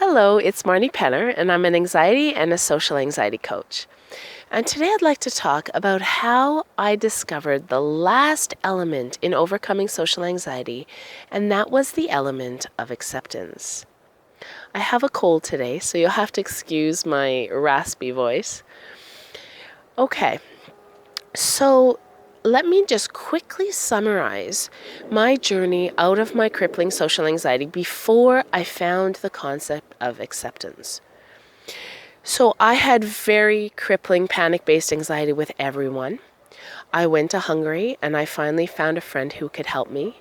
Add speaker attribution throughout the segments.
Speaker 1: Hello, it's Marni Penner, and I'm an anxiety and a social anxiety coach. And today I'd like to talk about how I discovered the last element in overcoming social anxiety, and that was the element of acceptance. I have a cold today, so you'll have to excuse my raspy voice. Okay, so let me just quickly summarize my journey out of my crippling social anxiety before I found the concept of acceptance. So I had very crippling panic-based anxiety with everyone. I went to Hungary and I finally found a friend who could help me.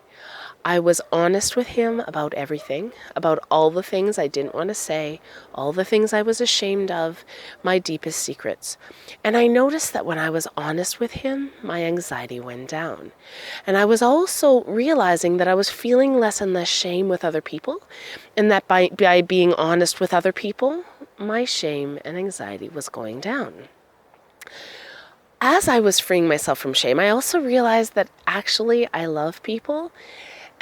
Speaker 1: I was honest with him about everything, about all the things I didn't want to say, all the things I was ashamed of, my deepest secrets. And I noticed that when I was honest with him, my anxiety went down. And I was also realizing that I was feeling less and less shame with other people, and that by being honest with other people, my shame and anxiety was going down. As I was freeing myself from shame, I also realized that actually I love people.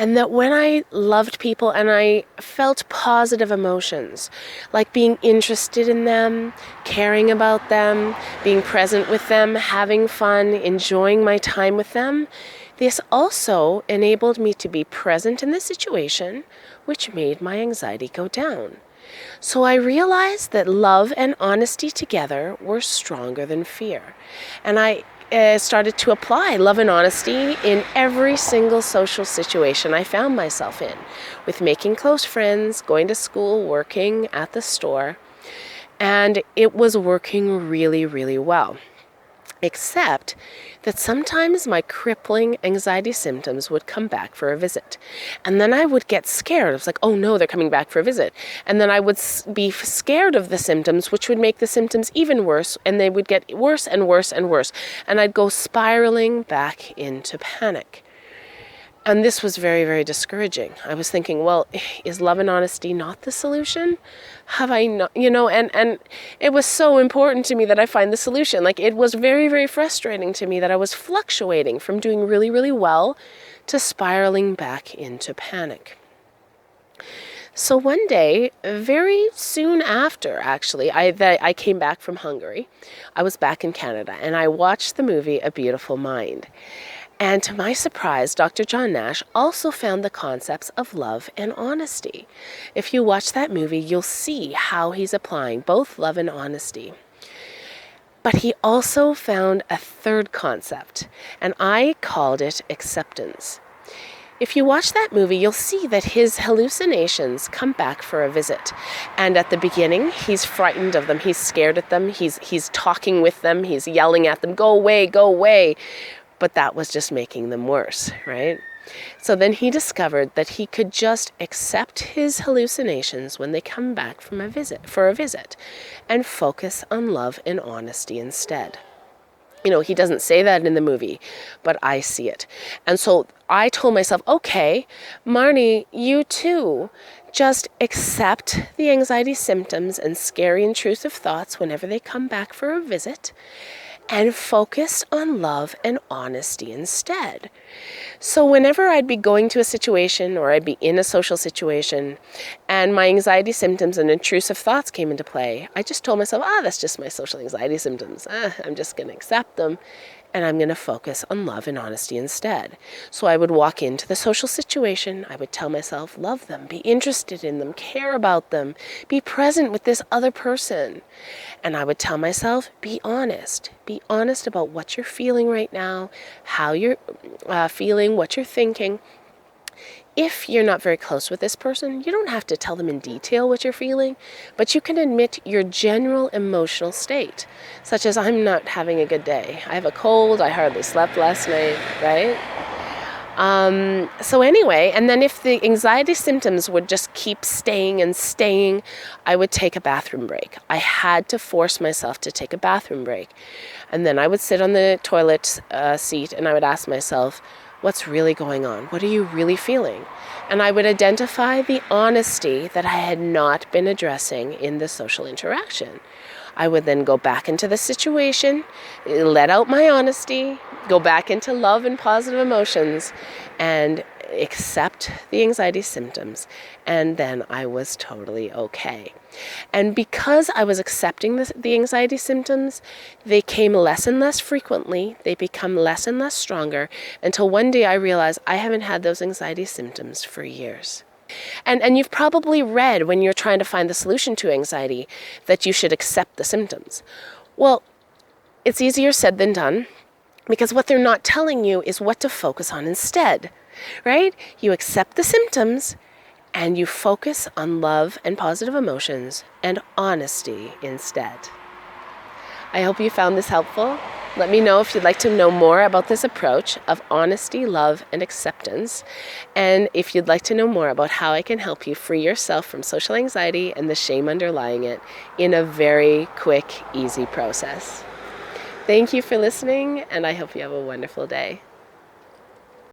Speaker 1: And that when I loved people and I felt positive emotions, like being interested in them, caring about them, being present with them, having fun, enjoying my time with them, this also enabled me to be present in the situation, which made my anxiety go down. So I realized that love and honesty together were stronger than fear. And I started to apply love and honesty in every single social situation I found myself in, with making close friends, going to school, working at the store, and it was working really, really well. Except that sometimes my crippling anxiety symptoms would come back for a visit. And then I would get scared. I was like, oh no, they're coming back for a visit. And then I would be scared of the symptoms, which would make the symptoms even worse. And they would get worse and worse and worse. And I'd go spiraling back into panic. And this was very, very discouraging. I was thinking, well, is love and honesty not the solution? Have I not, and it was so important to me that I find the solution. Like, it was very, very frustrating to me that I was fluctuating from doing really, really well to spiraling back into panic. So one day, very soon after, actually, I came back from Hungary. I was back in Canada, and I watched the movie A Beautiful Mind. And to my surprise, Dr. John Nash also found the concepts of love and honesty. If you watch that movie, you'll see how he's applying both love and honesty. But he also found a third concept, and I called it acceptance. If you watch that movie, you'll see that his hallucinations come back for a visit. And at the beginning, he's frightened of them, he's scared at them, he's talking with them, he's yelling at them, go away, go away. But that was just making them worse, right? So then he discovered that he could just accept his hallucinations when they come back for a visit, and focus on love and honesty instead. He doesn't say that in the movie, but I see it. And so I told myself, okay, Marni, you too, just accept the anxiety symptoms and scary intrusive thoughts whenever they come back for a visit, and focus on love and honesty instead. So whenever I'd be going to a situation or I'd be in a social situation and my anxiety symptoms and intrusive thoughts came into play, I just told myself, that's just my social anxiety symptoms. I'm just going to accept them, and I'm going to focus on love and honesty instead. So I would walk into the social situation, I would tell myself, love them, be interested in them, care about them, be present with this other person. And I would tell myself, be honest about what you're feeling right now, how you're feeling, what you're thinking. If you're not very close with this person, you don't have to tell them in detail what you're feeling, but you can admit your general emotional state, such as, I'm not having a good day. I have a cold, I hardly slept last night, right? So anyway, and then if the anxiety symptoms would just keep staying and staying, I would take a bathroom break. I had to force myself to take a bathroom break. And then I would sit on the toilet seat and I would ask myself, what's really going on? What are you really feeling? And I would identify the honesty that I had not been addressing in the social interaction. I would then go back into the situation, let out my honesty, go back into love and positive emotions, and accept the anxiety symptoms, and then I was totally okay. And because I was accepting the anxiety symptoms, they came less and less frequently. They become less and less stronger until one day I realized I haven't had those anxiety symptoms for years. And you've probably read when you're trying to find the solution to anxiety that you should accept the symptoms. Well, it's easier said than done, because what they're not telling you is what to focus on instead, right? You accept the symptoms and you focus on love and positive emotions and honesty instead. I hope you found this helpful. Let me know if you'd like to know more about this approach of honesty, love, and acceptance. And if you'd like to know more about how I can help you free yourself from social anxiety and the shame underlying it in a very quick, easy process. Thank you for listening, and I hope you have a wonderful day.